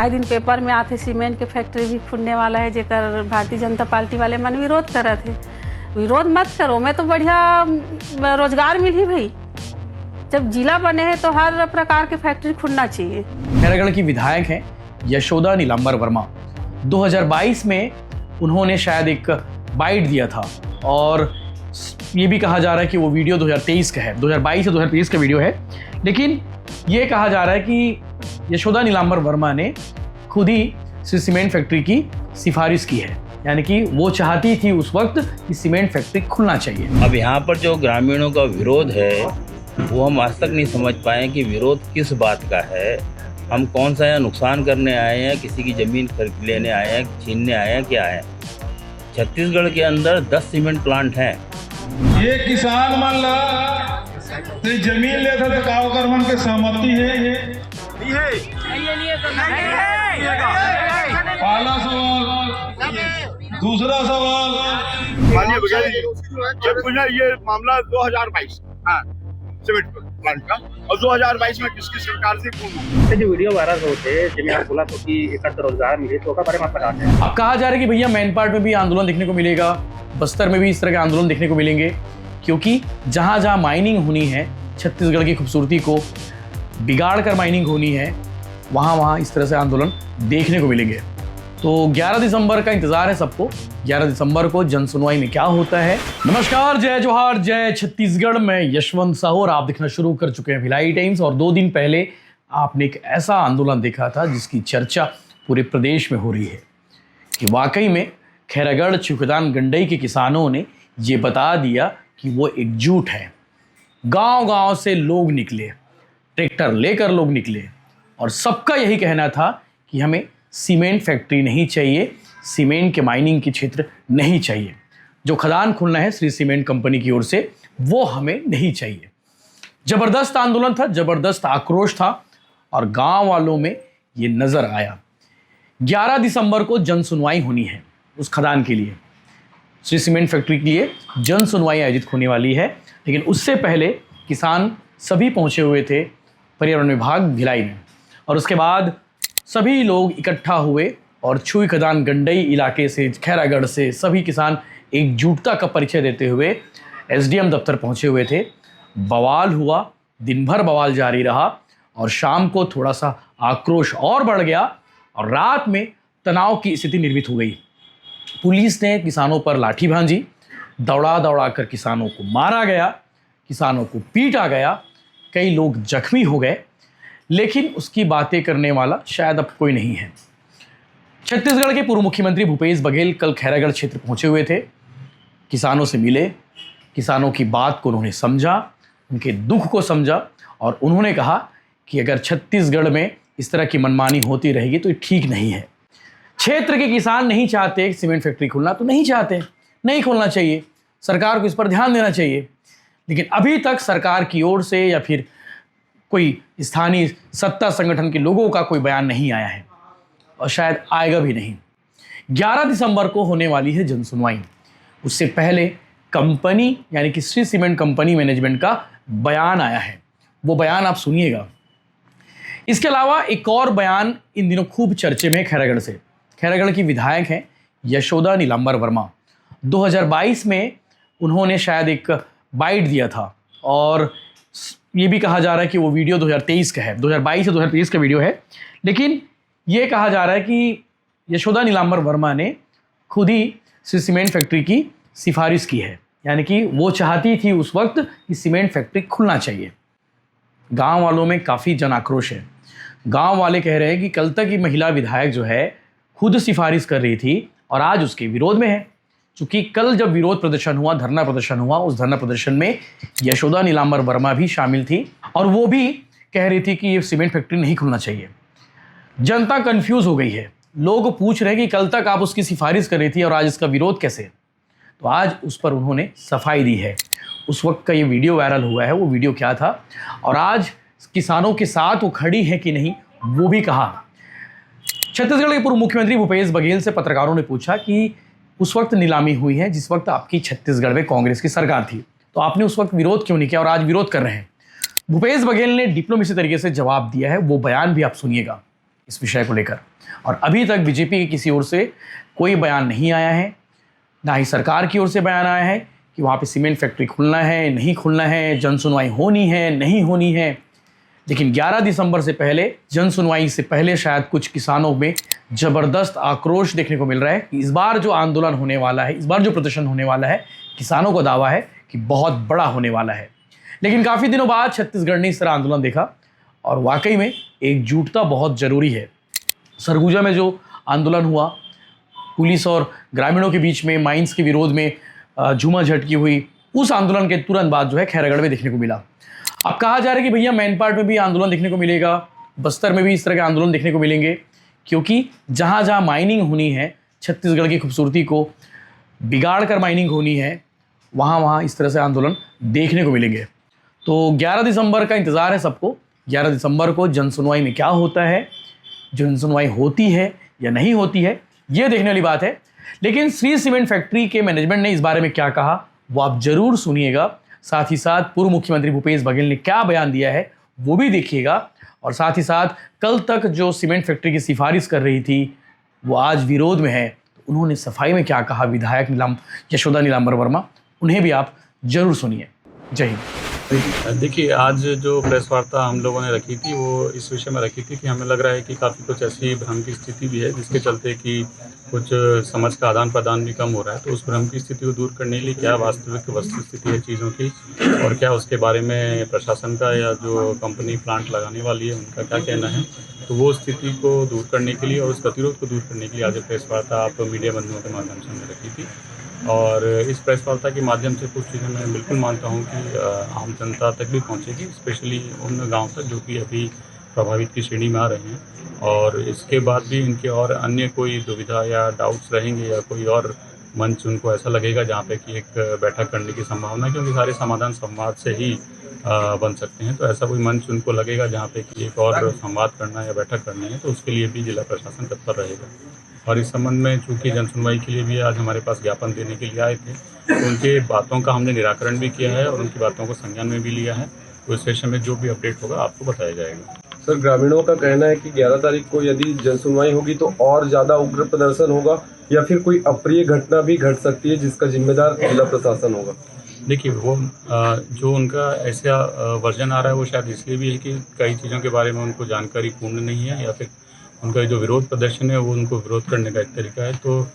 आए दिन पेपर में आते सीमेंट के फैक्ट्री भी खुलने वाला है, जेकर भारतीय जनता पार्टी वाले मन विरोध कर रहे थे। विरोध मत करो, मैं तो बढ़िया रोजगार मिली भाई। जब जिला बने हैं तो हर प्रकार के फैक्ट्री खुलना चाहिए। खैरागढ़ की विधायक हैं यशोदा नीलांबर वर्मा। 2022 में उन्होंने शायद एक बाइट दिया था और ये भी कहा जा रहा है कि वो वीडियो 2023 का है, 2022 से 2023 का वीडियो है। लेकिन ये कहा जा रहा है कि यशोदा नीलांबर वर्मा ने खुद ही श्री सीमेंट फैक्ट्री की सिफारिश की है, यानी कि वो चाहती थी उस वक्त कि सीमेंट फैक्ट्री खुलना चाहिए। अब यहाँ पर जो ग्रामीणों का विरोध है वो हम आज तक नहीं समझ पाए कि विरोध किस बात का है। हम कौन सा यहाँ नुकसान करने आए हैं, किसी की ज़मीन खरीद लेने आए हैं, छीनने आए हैं, क्या है। छत्तीसगढ़ के अंदर 10 सीमेंट प्लांट हैं। ये किसान मान ला जमीन लेता तो गाँव कर मन के सहमति है। पहला सवाल। दूसरा सवाल, माननीय भैया जी, ये मामला 2022 सीमेंट प्लांट का, और 2022 में किसकी सरकार से कौन जो वीडियो वायरल होते जिनमें आप बोला तो कि एक रोजगार मिले तो बारे में बताते हैं। अब कहा जा रहा है कि भैया मैनपाट में भी आंदोलन देखने को मिलेगा, बस्तर में भी इस तरह के आंदोलन देखने को मिलेंगे, क्योंकि जहां जहां माइनिंग होनी है, छत्तीसगढ़ की खूबसूरती को बिगाड़ कर माइनिंग होनी है, वहां वहां इस तरह से आंदोलन देखने को मिलेंगे। तो 11 दिसंबर का इंतजार है सबको। 11 दिसंबर को जन सुनवाई में क्या होता है। नमस्कार, जय जोहार, जय छत्तीसगढ़ में यशवंत साहू और आप देखना शुरू कर चुके हैं भिलाई टाइम्स। और 2 दिन पहले आपने एक ऐसा आंदोलन देखा था जिसकी चर्चा पूरे प्रदेश में हो रही है कि वाकई में खैरागढ़ चिखदान गंडई के किसानों ने ये बता दिया कि वो एकजुट है। गांव-गांव से लोग निकले, ट्रैक्टर लेकर लोग निकले और सबका यही कहना था कि हमें सीमेंट फैक्ट्री नहीं चाहिए, सीमेंट के माइनिंग के क्षेत्र नहीं चाहिए। जो खदान खुलना है श्री सीमेंट कंपनी की ओर से, वो हमें नहीं चाहिए। जबरदस्त आंदोलन था, जबरदस्त आक्रोश था और गांव वालों में ये नजर आया। 11 दिसंबर को जन सुनवाई होनी है उस खदान के लिए, श्री सीमेंट फैक्ट्री के लिए जन सुनवाई आयोजित होने वाली है। लेकिन उससे पहले किसान सभी पहुंचे हुए थे पर्यावरण विभाग भिलाई में, और उसके बाद सभी लोग इकट्ठा हुए और छुई खदान गंडई इलाके से, खैरागढ़ से सभी किसान एकजुटता का परिचय देते हुए एसडीएम दफ्तर पहुंचे हुए थे। बवाल हुआ, दिन भर बवाल जारी रहा और शाम को थोड़ा सा आक्रोश और बढ़ गया और रात में तनाव की स्थिति निर्मित हो गई। पुलिस ने किसानों पर लाठी भांजी, दौड़ा दौड़ा कर किसानों को मारा गया, किसानों को पीटा गया, कई लोग जख्मी हो गए। लेकिन उसकी बातें करने वाला शायद अब कोई नहीं है। छत्तीसगढ़ के पूर्व मुख्यमंत्री भूपेश बघेल कल खैरागढ़ क्षेत्र पहुंचे हुए थे, किसानों से मिले, किसानों की बात को उन्होंने समझा, उनके दुख को समझा और उन्होंने कहा कि अगर छत्तीसगढ़ में इस तरह की मनमानी होती रहेगी तो ये ठीक नहीं है। क्षेत्र के किसान नहीं चाहते सीमेंट फैक्ट्री खुलना, तो नहीं चाहते, नहीं खोलना चाहिए, सरकार को इस पर ध्यान देना चाहिए। लेकिन अभी तक सरकार की ओर से या फिर कोई स्थानीय सत्ता संगठन के लोगों का कोई बयान नहीं आया है और शायद आएगा भी नहीं। 11 दिसंबर को होने वाली है जन सुनवाई। उससे पहले कंपनी यानी कि श्री सीमेंट कंपनी मैनेजमेंट का बयान आया है, वो बयान आप सुनिएगा। इसके अलावा एक और बयान इन दिनों खूब चर्चे में खैरागढ़ से। खैरागढ़ की विधायक हैं यशोदा नीलांबर वर्मा। 2022 में उन्होंने शायद एक बाइट दिया था और ये भी कहा जा रहा है कि वो वीडियो 2023 का है, 2022 से 2023 का वीडियो है। लेकिन ये कहा जा रहा है कि यशोदा नीलांबर वर्मा ने खुद ही श्री सीमेंट फैक्ट्री की सिफारिश की है, यानी कि वो चाहती थी उस वक्त कि सीमेंट फैक्ट्री खुलना चाहिए। गांव वालों में काफ़ी जन आक्रोश है। गांव वाले कह रहे हैं कि कल तक ये महिला विधायक जो है खुद सिफारिश कर रही थी और आज उसके विरोध में है। चूँकि कल जब विरोध प्रदर्शन हुआ, धरना प्रदर्शन हुआ, उस धरना प्रदर्शन में यशोदा नीलांबर वर्मा भी शामिल थी और वो भी कह रही थी कि ये सीमेंट फैक्ट्री नहीं खुलना चाहिए। जनता कंफ्यूज हो गई है, लोग पूछ रहे हैं कि कल तक आप उसकी सिफारिश कर रही थी और आज इसका विरोध कैसे। तो आज उस पर उन्होंने सफाई दी है। उस वक्त का ये वीडियो वायरल हुआ है, वो वीडियो क्या था और आज किसानों के साथ वो खड़ी है कि नहीं, वो भी कहा। छत्तीसगढ़ के पूर्व मुख्यमंत्री भूपेश बघेल से पत्रकारों ने पूछा कि उस वक्त नीलामी हुई है जिस वक्त आपकी छत्तीसगढ़ में कांग्रेस की सरकार थी, तो आपने उस वक्त विरोध क्यों नहीं किया और आज विरोध कर रहे हैं। भूपेश बघेल ने डिप्लोमेसी तरीके से जवाब दिया है, वो बयान भी आप सुनिएगा। इस विषय को लेकर, और अभी तक बीजेपी की किसी ओर से कोई बयान नहीं आया है, ना ही सरकार की ओर से बयान आया है कि वहाँ पे सीमेंट फैक्ट्री खुलना है, नहीं खुलना है, जन सुनवाई होनी है, नहीं होनी है। लेकिन 11 दिसंबर से पहले, जन सुनवाई से पहले शायद कुछ किसानों में ज़बरदस्त आक्रोश देखने को मिल रहा है कि इस बार जो आंदोलन होने वाला है, इस बार जो प्रदर्शन होने वाला है, किसानों का दावा है कि बहुत बड़ा होने वाला है। लेकिन काफ़ी दिनों बाद छत्तीसगढ़ ने इस तरह आंदोलन देखा, और वाकई में एकजुटता बहुत ज़रूरी है। सरगुजा में जो आंदोलन हुआ, पुलिस और ग्रामीणों के बीच में माइंस के विरोध में झूमा झटकी हुई, उस आंदोलन के तुरंत बाद जो है खैरागढ़ में देखने को मिला। अब कहा जा रहा है कि भैया मैनपाट में भी आंदोलन देखने को मिलेगा, बस्तर में भी इस तरह के आंदोलन देखने को मिलेंगे, क्योंकि जहाँ जहाँ माइनिंग होनी है, छत्तीसगढ़ की खूबसूरती को बिगाड़ कर माइनिंग होनी है, वहाँ वहाँ इस तरह से आंदोलन देखने को मिलेंगे। तो 11 दिसंबर का इंतज़ार है सबको। 11 दिसंबर को जन सुनवाई में क्या होता है, जन सुनवाई होती है या नहीं होती है, ये देखने वाली बात है। लेकिन श्री सीमेंट फैक्ट्री के मैनेजमेंट ने इस बारे में क्या कहा, वो आप ज़रूर सुनिएगा। साथ ही साथ पूर्व मुख्यमंत्री भूपेश बघेल ने क्या बयान दिया है वो भी देखिएगा। और साथ ही साथ कल तक जो सीमेंट फैक्ट्री की सिफारिश कर रही थी, वो आज विरोध में है, तो उन्होंने सफाई में क्या कहा विधायक यशोदा नीलांबर वर्मा, उन्हें भी आप ज़रूर सुनिए। जय हिंद। देखिए, आज जो प्रेस वार्ता हम लोगों ने रखी थी वो इस विषय में रखी थी कि हमें लग रहा है कि काफ़ी कुछ ऐसी भ्रम की स्थिति भी है जिसके चलते कि कुछ समझ का आदान प्रदान भी कम हो रहा है। तो उस भ्रम की स्थिति को दूर करने के लिए क्या वास्तविक वस्तुस्थिति है चीज़ों की, और क्या उसके बारे में प्रशासन का या जो कंपनी प्लांट लगाने वाली है उनका क्या कहना है, तो वो स्थिति को दूर करने के लिए और उस गतिरोध को दूर करने के लिए आज प्रेस वार्ता आप मीडिया बंधुओं के माध्यम से हमने रखी थी। और इस प्रेस वार्ता के माध्यम से कुछ चीज़ें मैं बिल्कुल मानता हूँ कि आम जनता तक भी पहुँचेगी, स्पेशली उन गाँव तक जो कि अभी प्रभावित की श्रेणी में आ रहे हैं। और इसके बाद भी इनके और अन्य कोई दुविधा या डाउट्स रहेंगे या कोई और मंच उनको ऐसा लगेगा जहाँ पे कि एक बैठक करने की संभावना है, क्योंकि सारे समाधान संवाद से ही बन सकते हैं। तो ऐसा कोई मंच उनको लगेगा जहाँ पे कि एक और संवाद करना या बैठक करनी है, तो उसके लिए भी जिला प्रशासन तत्पर रहेगा। और इस संबंध में चूँकि जनसुनवाई के लिए भी आज हमारे पास ज्ञापन देने के लिए आए थे, तो उनके बातों का हमने निराकरण भी किया है और उनकी बातों को संज्ञान में भी लिया है। तो इस सेशन में जो भी अपडेट होगा आपको बताया जाएगा। सर, ग्रामीणों का कहना है कि 11 तारीख को यदि जनसुनवाई होगी तो और ज़्यादा उग्र प्रदर्शन होगा या फिर कोई अप्रिय घटना भी घट सकती है जिसका जिम्मेदार जिला प्रशासन होगा। देखिए, वो जो उनका ऐसा वर्जन आ रहा है वो शायद इसलिए भी है कि कई चीज़ों के बारे में उनको जानकारी पूर्ण नहीं है, या फिर उनका जो विरोध प्रदर्शन है वो उनको विरोध करने का एक तरीका है। तो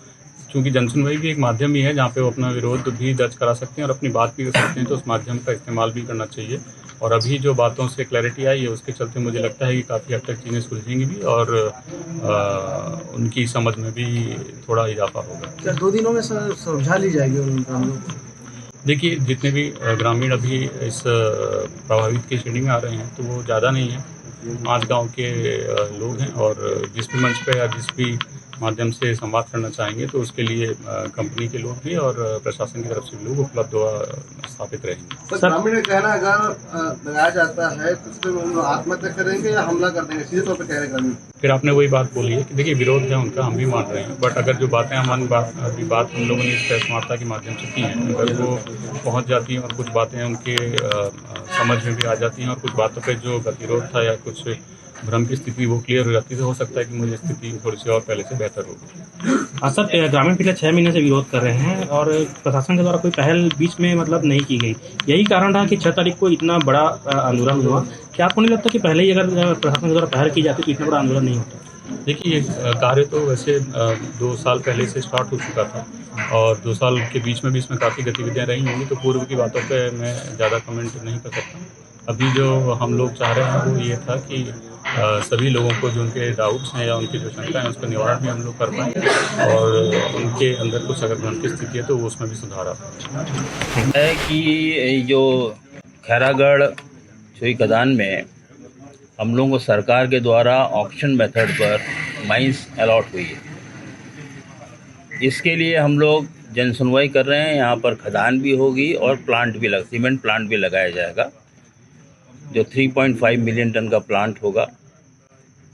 चूँकि जनसुनवाई भी एक माध्यम ही है जहाँ पे वो अपना विरोध भी दर्ज करा सकते हैं और अपनी बात भी कर सकते हैं, तो उस माध्यम का इस्तेमाल भी करना चाहिए। और अभी जो बातों से क्लैरिटी आई है उसके चलते मुझे लगता है कि काफ़ी हद तक चीज़ें सुलझेंगी भी और उनकी समझ में भी थोड़ा इजाफा होगा। क्या 2 दिनों में समझा ली जाएगी उन कामों को? देखिए, जितने भी ग्रामीण अभी इस प्रभावित की श्रेणी में आ रहे हैं तो वो ज़्यादा नहीं है, 5 गांव के लोग हैं। और जिस भी मंच पे या जिस भी माध्यम से संवाद करना चाहेंगे तो उसके लिए कंपनी के लोग भी और प्रशासन की तरफ से लोग उपलब्ध स्थापित रहेंगे। सर, ग्रामीण का कहना अगर लगाया जाता है तो उसमें हम लोग आत्महत्या करेंगे या हमला कर देंगे, सीधे तौर पर कह रहे हैं ग्रामीण। फिर आपने वही बात बोली है कि देखिए, विरोध है उनका, हम भी मान रहे हैं, बट अगर जो बातें हमारी बात हम लोगों ने इस प्रेस वार्ता के माध्यम से की हैं, अगर वो पहुंच जाती हैं और कुछ बातें उनके समझ में भी आ जाती हैं और कुछ बातों पे जो गतिरोध था या कुछ भ्रम की स्थिति वो क्लियर हो जाती है, तो हो सकता है कि मुझे स्थिति थोड़ी सी और पहले से बेहतर होगी। सर, ग्रामीण पिछले 6 महीने से विरोध कर रहे हैं और प्रशासन के द्वारा कोई पहल बीच में मतलब नहीं की गई। यही कारण रहा कि 6 तारीख को इतना बड़ा आंदोलन हुआ। क्या आपको नहीं लगता कि पहले ही अगर प्रशासन के द्वारा पहल की जाती तो इतना बड़ा आंदोलन नहीं होता? देखिए, ये कार्य तो वैसे 2 साल पहले से स्टार्ट हो चुका था और 2 साल के बीच में भी इसमें काफ़ी गतिविधियाँ रही होंगी, तो पूर्व की बातों पे मैं ज़्यादा कमेंट नहीं कर सकता। अभी जो हम लोग चाह रहे हैं वो ये था कि सभी लोगों को जो उनके डाउट्स हैं या उनकी जो शंकाएं हैं उसका निवारण भी हम लोग कर पाएँ और उनके अंदर कुछ अगर भ्रम की स्थिति है तो वो उसमें भी सुधार आ पाए। है कि जो खैरागढ़ चोई खदान में हम लोगों को सरकार के द्वारा ऑक्शन मेथड पर माइंस अलॉट हुई है। इसके लिए हम लोग जन सुनवाई कर रहे हैं। यहाँ पर खदान भी होगी और प्लांट भी सीमेंट प्लांट भी लगाया जाएगा जो 3.5 मिलियन टन का प्लांट होगा।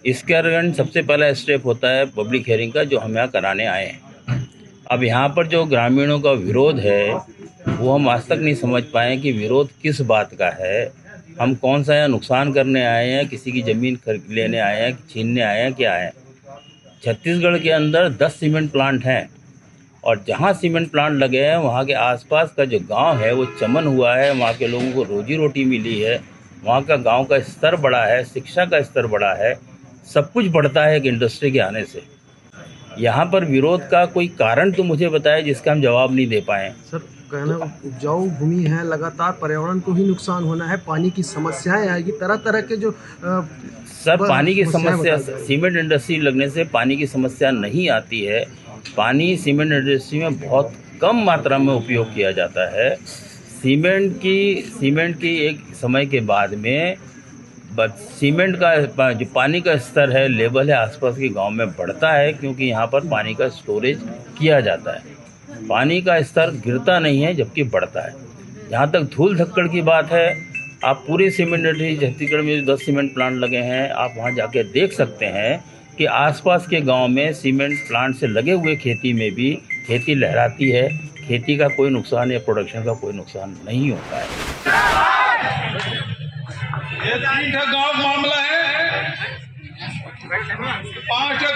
इसके अगेंस्ट सबसे पहला स्टेप होता है पब्लिक हियरिंग का, जो हम यहाँ कराने आए हैं। अब यहाँ पर जो ग्रामीणों का विरोध है वो हम आज तक नहीं समझ पाए कि विरोध किस बात का है हम कौन सा यहाँ नुकसान करने आए हैं, किसी की ज़मीन खरीद लेने आए हैं, छीनने आए हैं, क्या है। छत्तीसगढ़ के अंदर 10 सीमेंट प्लांट हैं और जहाँ सीमेंट प्लांट लगे हैं वहाँ के आसपास का जो गांव है वो चमन हुआ है, वहाँ के लोगों को रोजी रोटी मिली है, वहाँ का गांव का स्तर बढ़ा है, शिक्षा का स्तर बढ़ा है, सब कुछ बढ़ता है एक इंडस्ट्री के आने से। यहाँ पर विरोध का कोई कारण तो मुझे बताए जिसका हम जवाब नहीं दे पाए। सर कहना उपजाऊ भूमि है, लगातार पर्यावरण को ही नुकसान होना है, पानी की समस्याएं आएगी, तरह तरह के जो सर पानी की समस्या, सीमेंट इंडस्ट्री लगने से पानी की समस्या नहीं आती है। पानी सीमेंट इंडस्ट्री में बहुत कम मात्रा में उपयोग किया जाता है। सीमेंट की एक समय के बाद में सीमेंट का जो पानी का स्तर है, लेवल है, आसपास के गांव में बढ़ता है, क्योंकि यहाँ पर पानी का स्टोरेज किया जाता है। पानी का स्तर गिरता नहीं है जबकि बढ़ता है। जहाँ तक धूल धक्कड़ की बात है, आप पूरे सीमेंट इंडस्ट्री छत्तीसगढ़ में 10 सीमेंट प्लांट लगे हैं, आप वहाँ जाके देख सकते हैं कि आसपास के गांव में सीमेंट प्लांट से लगे हुए खेती में भी खेती लहराती है। खेती का कोई नुकसान या प्रोडक्शन का कोई नुकसान नहीं होता है। ये 3 गांव का मामला है, 5%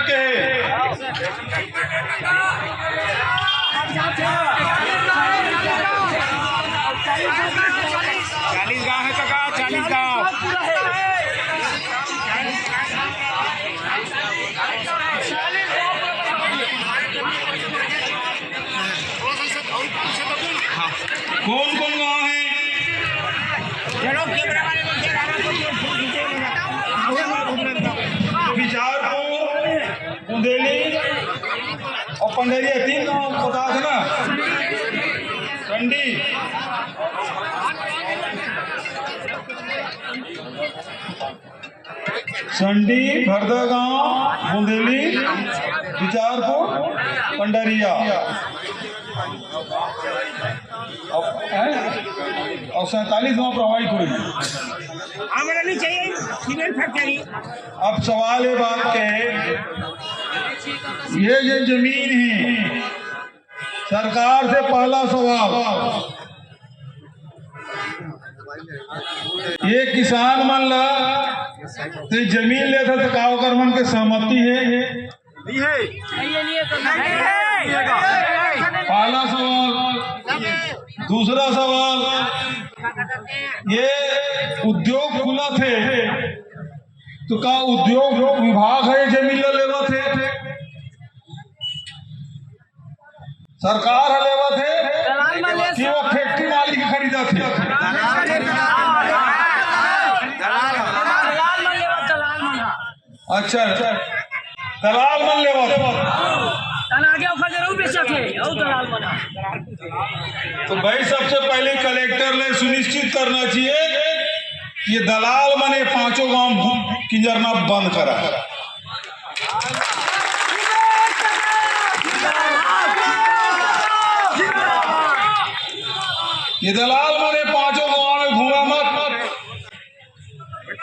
कौन कौन गाँव है? बिचारपुर, बुंदेली और पंडरिया, 3 गाँव बता थे ना। कंडी, संडी, भरदा गांव, बुंदेली, बिचारपुर, पंडरिया और 47 गाँव प्रभावित हुए। हमारा नहीं चाहिए सीमेंट फैक्ट्री। अब सवाल ये बात के, ये जो जमीन है, सरकार से पहला सवाल, ये किसान मन ला तो जमीन लेता तो का ओकर मन के सहमति है? पहला सवाल। दूसरा सवाल, ये उद्योग खुला थे तो का उद्योग विभाग है जमीन ला लेवा थे? सरकार लेवा थे कि वो फैक्ट्री मालिक खरीदा थे? अच्छा, दलाल मन लेवा थे। तो भाई सबसे पहले कलेक्टर ने सुनिश्चित करना चाहिए कि ये दलाल मने 5 गांव किंजरना बंद करा। ये दलाल मने 5 गांव में घूमा मत,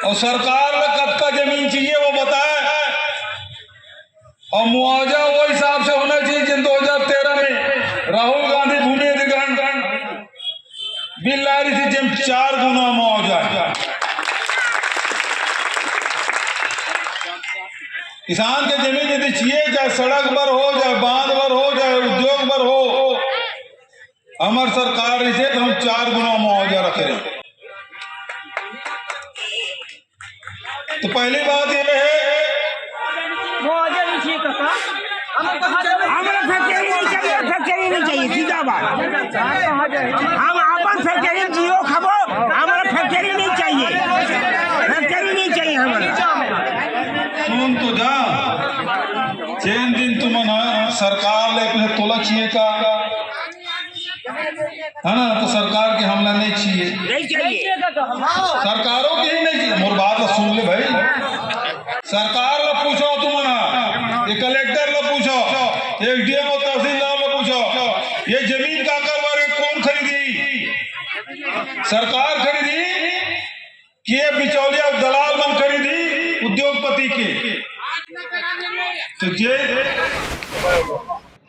और सरकार ने कब जमीन चाहिए वो बताए, और मुआवजा वो हिसाब से होना चाहिए जिन 2013 में राहुल गांधी भूमि अधिग्रहण बिल ला रही थी, जिन 4 गुना मुआवजा है। किसान के जमीन यदि चाहिए, चाहे सड़क पर हो, चाहे बांध पर हो, चाहे उद्योग पर हो, हमारी सरकार इसे तो हम 4 गुना मुआवजा रख रहे हैं। तो पहली बात यह है, हमारा फैक्ट्री नहीं चाहिए, फैक्ट्री नहीं चाहिए, सीधा बात। हम अपन फैक्ट्री जियो खबो, हमारा फैक्ट्री नहीं चाहिए, फैक्ट्री नहीं चाहिए हमारा। सुन तो जा, 6 दिन तुम सरकार ले कुछ तोला चाहिए का है ना, तो सरकार के हमला नहीं चाहिए, सरकारों की ही नहीं चाहिए। मोर बात सुन ले भाई, सरकार ला पूछो तुम ना, ये कलेक्टर ला पूछो, एसडीएम और तहसीलदार ला पूछो, ये जमीन का करवारे कौन खरीदी? सरकार खरीदी कि ये बिचौलिया दलाल मन खरीदी उद्योगपति के? तो ये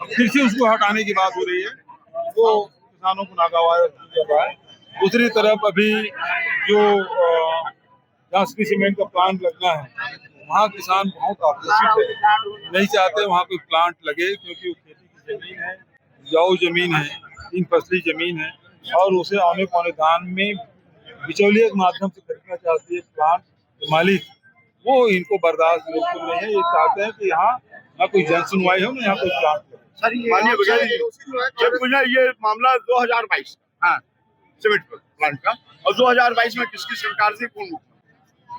फिर से उसको हटाने की बात हो रही है, वो किसानों को नागवार। दूसरी तरफ अभी जो जहाँ श्री सीमेंट का प्लांट लगना है वहाँ किसान बहुत आक्रोशित है, नहीं चाहते वहाँ कोई प्लांट लगे, क्योंकि वो खेती की जमीन है, उपजाऊ जमीन है, 3 फसली जमीन है, और उसे आने पौने दान में बिचौलिए के माध्यम से खरीदना चाहती है प्लांट मालिक। वो इनको बर्दाश्त बिल्कुल नहीं है। ये चाहते हैं कि यहाँ ना कोई जन सुनवाई हो, ना यहाँ कोई प्लांट लगे। सर मानिए बघेल जी, जब मुझे ये मामला 2022 सीमेंट प्लांट का, और 2022 में किसकी सरकार से कौन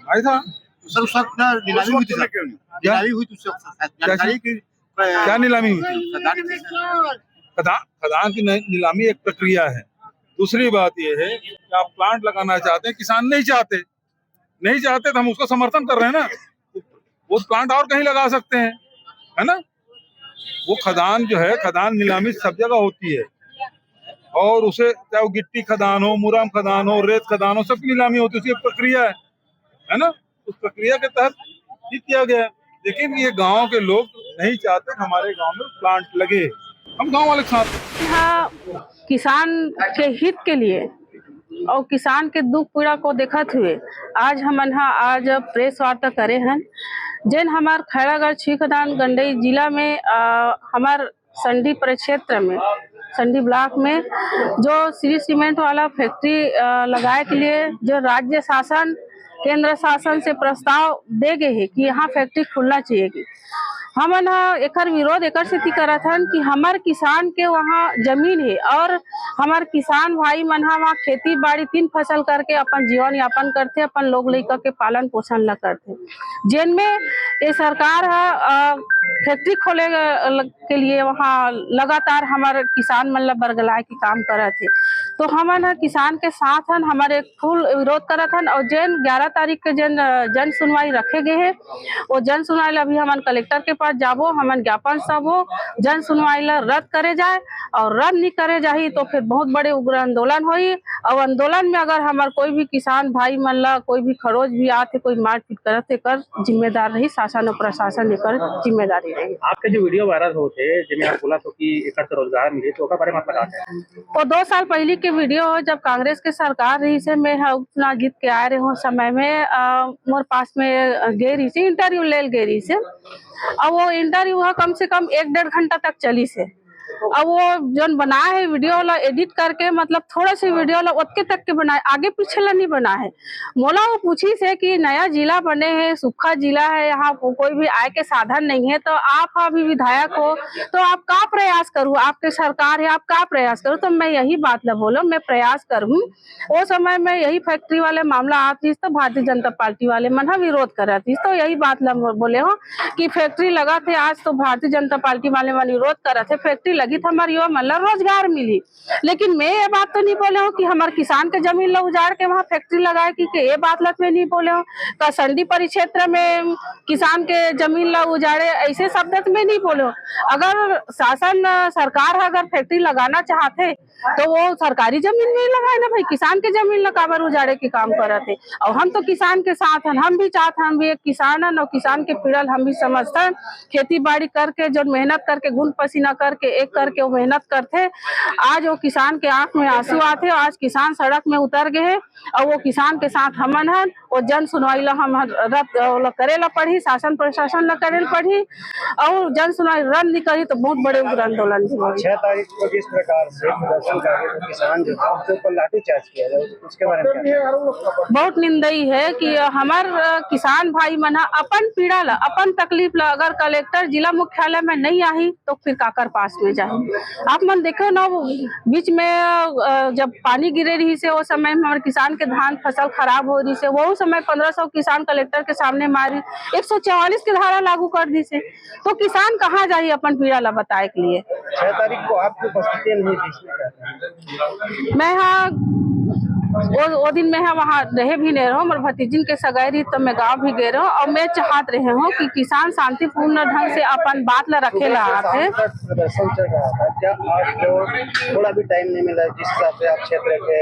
आया था सर? उस वक्त नीलामी हुई थी, नीलामी हुई थी उस वक्त, जानकारी की क्या नीलामी हुई थी? खदान की नीलामी एक प्रक्रिया है। दूसरी बात यह है कि आप प्लांट लगाना चाहते हैं, किसान नहीं चाहते तो हम उसका समर्थन कर रहे हैं ना। वो प्लांट और कहीं लगा सकते हैं, है ना। वो खदान जो है, खदान नीलामी सब जगह होती है, और उसे चाहे वो गिट्टी खदान हो, मुराम खदान हो, रेत खदान हो, सबकी नीलामी होती है। उसकी एक प्रक्रिया है ना। उस प्रक्रिया के तहत ही किया गया है। लेकिन ये गांव के लोग नहीं चाहते हमारे गांव में प्लांट लगे। हम गांव वाले के साथ यहाँ किसान के हित के लिए और किसान के दुख पीड़ा को देखते हुए आज हमन आज प्रेस वार्ता करे हैं। जैन हमार खैरागढ़ छीखदान गंडई जिला में हमार संडी परिक्षेत्र में, संडी ब्लॉक में जो श्री सीमेंट वाला फैक्ट्री लगाए के लिए जो राज्य शासन केंद्र शासन से प्रस्ताव दे गए है कि यहाँ फैक्ट्री खुलना चाहिए कि हमन एकर विरोध एकर स्थिति करत हन कि हमार किसान के वहाँ जमीन है और हमार किसान भाई मन वहाँ खेती बाड़ी 3 फसल करके अपन जीवन यापन करते, अपन लोग लइका के पालन पोषण ला करते। जिनमें ये सरकार फैक्ट्री खोले के लिए वहाँ लगातार हमारे किसान मन ला बरगलाए के काम करत है। तो हमन किसान के साथ हन, हमारे फुल विरोध करत हन। और जैन 11 तारीख के जन सुनवाई रखे गए है, वो जन सुनवाई ला अभी हमन कलेक्टर के पास जाबो, हमन ज्ञापन सब हो जन सुनवाई ला रद्द करे जाए, और रद्द नहीं करे जाही तो फिर बहुत बड़े उग्र आंदोलन होई। और आंदोलन में अगर हमार कोई भी किसान भाई मन ला कोई भी खरोच भी आते, कोई मारपीट करते, कर जिम्मेदार रही शासन और प्रशासन, एकर जिम्मेदारी रही। आपके जो वीडियो वायरल होते जिनमें आप बोला तो कि एकर से रोजगार मिले, तो ओकर बारे में आप बताते हैं। वो 2 साल पहले के वीडियो हो, जब कांग्रेस के सरकार रही से मैं उपचुनाव जीत के आए रहे हो समय में मोर पास में गई रही से इंटरव्यू ले गई रही से। अब वो इंटरव्यू कम से कम 1-1.5 घंटा तक चली से। अब वो जो बनाए है वीडियो ला एडिट करके, मतलब थोड़ा सा वीडियो ला ओतके तक के बनाए, आगे पीछे ला नहीं बना है। मोला वो पूछी से कि नया जिला बने हैं, सूखा जिला है, यहाँ कोई भी आय के साधन नहीं है, तो आप अभी विधायक हो तो आप का प्रयास करूँ, आपके सरकार है, आप का प्रयास करूँ। तो मैं यही बात ला बोलो, मैं प्रयास करूँ। वो समय में यही फैक्ट्री वाले मामला आती तो भारतीय जनता पार्टी वाले मन विरोध कर रही, तो यही बात ला बोले हो कि फैक्ट्री लगा थे आज, तो भारतीय जनता पार्टी वाले मन विरोध कर रहे थे। फैक्ट्री लगी तो हमारे युवा मन रोजगार मिली, लेकिन मैं ये बात तो नहीं बोले हूँ कि हमारे किसान के जमीन ला उजाड़ के वहाँ फैक्ट्री लगाए कि ये बात लत में नहीं बोले हूँ। कसंडी परिक्षेत्र में किसान के जमीन ला उजाड़े, ऐसे शब्द में नहीं बोले हूँ। अगर शासन सरकार अगर फैक्ट्री लगाना चाहते तो वो सरकारी जमीन में ही लगाए ना भाई, किसान के जमीन ला काबर उजाड़े के काम करते। और हम तो किसान के साथ हैं, हम भी चाहते, हम भी एक किसान है और किसान के पीड़ल हम भी समझते हैं। खेती बाड़ी करके जो मेहनत करके खून पसीना करके एक करके वो मेहनत करते, आज वो किसान के आंख में आंसू आते, आज किसान सड़क में उतर गए हैं और वो किसान के साथ हमन है। और जन सुनवाई ला हम करे ला पड़ी, शासन प्रशासन ला करे ला पड़ी, और जन सुनवाई रद्द नहीं करी तो बहुत बड़े उग्र आंदोलन होगी। 6 तारीख को जिस प्रकार से किसान जो उसके ऊपर लाठीचार्ज किया जाए, उसके बारे में क्या? बहुत निंदनीय है कि हमार किसान भाई मन अपन पीड़ा ला, अपन तकलीफ ला अगर कलेक्टर जिला मुख्यालय में नहीं आई तो फिर काकर पास में जाए। आप मन देखो ना, बीच में जब पानी गिरे रही से वो समय में हमारे किसान के धान फसल खराब हो रही से, वो समय 1500 किसान कलेक्टर के सामने मारी, 144 की धारा लागू कर दी से, तो किसान कहाँ जाए अपन पीड़ा ला बताए के लिए। 6 तारीख को आपकी उपस्थिति नहीं थी, मैं वो दिन में वहाँ रहे भी नहीं रहा, मेरे भतीजिन के सगाई तो मैं गांव भी गए रहा, और मैं चाहत रहे हूँ कि किसान शांतिपूर्ण ढंग से अपन बात ला रखे ला आते। प्रदर्शन चल रहा था, क्या आपको थोड़ा भी टाइम नहीं मिला जिस हिसाब से आप क्षेत्र के?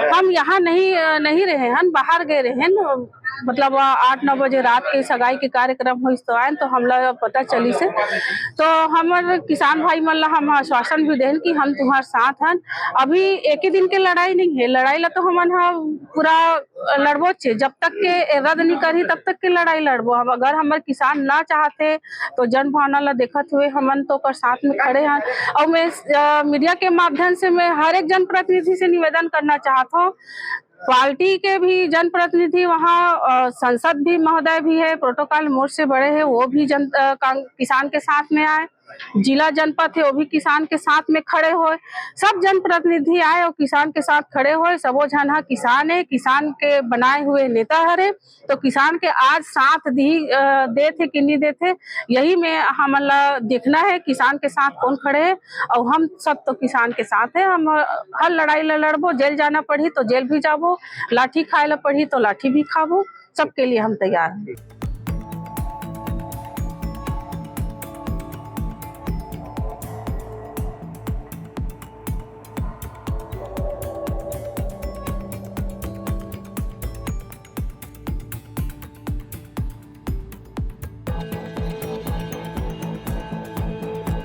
हम यहाँ नहीं रहे हैं, बाहर गए रहे हैं, मतलब 8-9 बजे रात के सगाई के कार्यक्रम हुई तो आए तो हमला पता चली से तो हमारे किसान भाई मन ला हम आश्वासन भी देन कि हम तुम्हारे साथ हैं। अभी एक ही दिन के लड़ाई नहीं है, लड़ाई ला तो हमन पूरा लड़बो छे, जब तक के रद्द नहीं करी तब तक के लड़ाई लड़बो। हम अगर हमारे किसान ना चाहते तो जन भावना ला देखत हुए हमन तो कर साथ में खड़े हैं। और मैं मीडिया के माध्यम से मैं हर एक जनप्रतिनिधि से निवेदन करना चाहता हूँ, पार्टी के भी जनप्रतिनिधि वहाँ संसद भी महोदय भी है, प्रोटोकॉल मोड से बड़े हैं, वो भी किसान के साथ में आए, जिला जनपद है वो भी किसान के साथ में खड़े होए, सब जनप्रतिनिधि आए और किसान के साथ खड़े होए। सबो जन हा किसान है, किसान के बनाए हुए नेता हरे, तो किसान के आज साथ दे थे कि नहीं देते, यही में हमला देखना है किसान के साथ कौन खड़े है। और हम सब तो किसान के साथ है, हम हर लड़ाई लड़बो, जेल जाना पड़ी तो जेल भी जाबो, लाठी खाए ला पड़ी तो लाठी भी खाबो, सबके लिए हम तैयार हैं।